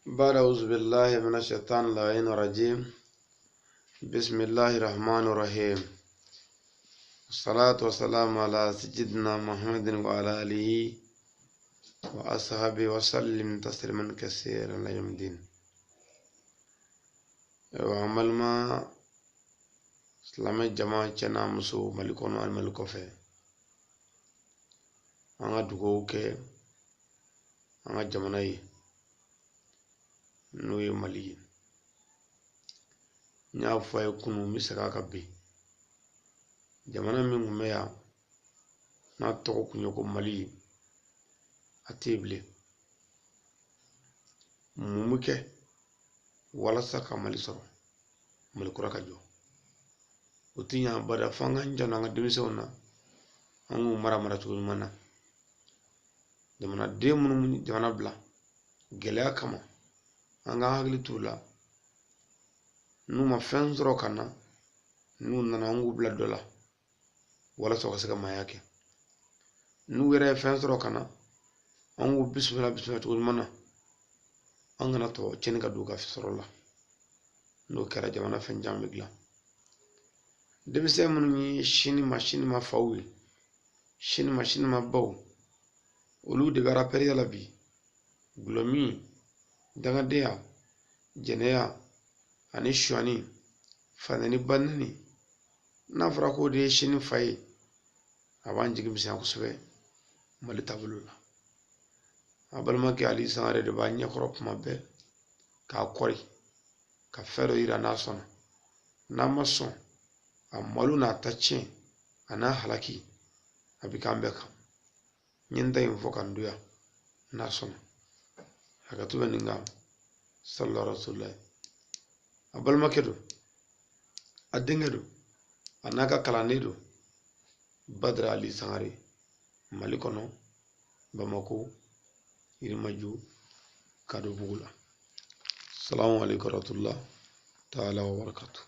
بعد أعوذ بالله من الشيطان اللعين الرجيم. بسم الله الرحمن الرحيم. الصلاة والسلام على سيدنا محمد وعلى آله وأصحابه وسلم تسليما كثيرا إلى يوم الدين. وعمل ما سلام الجماعة جنا مسو ملكون والملك فيه. أنا دعوك أنا جماني نوي مالي nya fa kunu misaka kabe jamana min ngumeya na to kunyo ko mali atible mumuke wala saka mali soro mali kuraka jo utinya bada fangan jana nga dimisona angu mara tu mana jamana de munu jamana bla gelya kama anga hagli tula numa fenzro kana nu nana ngu bla dola wala so ka mayake nu were fenzro kana angu bismillah to mana angana to chen ka duka fisrola no kara jamana fen jamigla demise mun ni shini ma fawi shini ma baw olu de gara peri la bi glomi daga deya jeneya ani shwani fanani banani na fara ko de shini fayi aban jigi misa kusube mali tabulula abalma ke ali sangare de banya krop mabbe ka kori ka fero ira nasona na mason amalu na tache ana halaki abikambe kam nyinda invoka nduya nasona hakatuba ninga sallallahu alaihi wasallam abalma kedo adengedo anaka kalanedo badra ali sangare malikono bamako irimaju kado bugula. Assalamu alaikum warahmatullahi ta'ala wa barakatuh.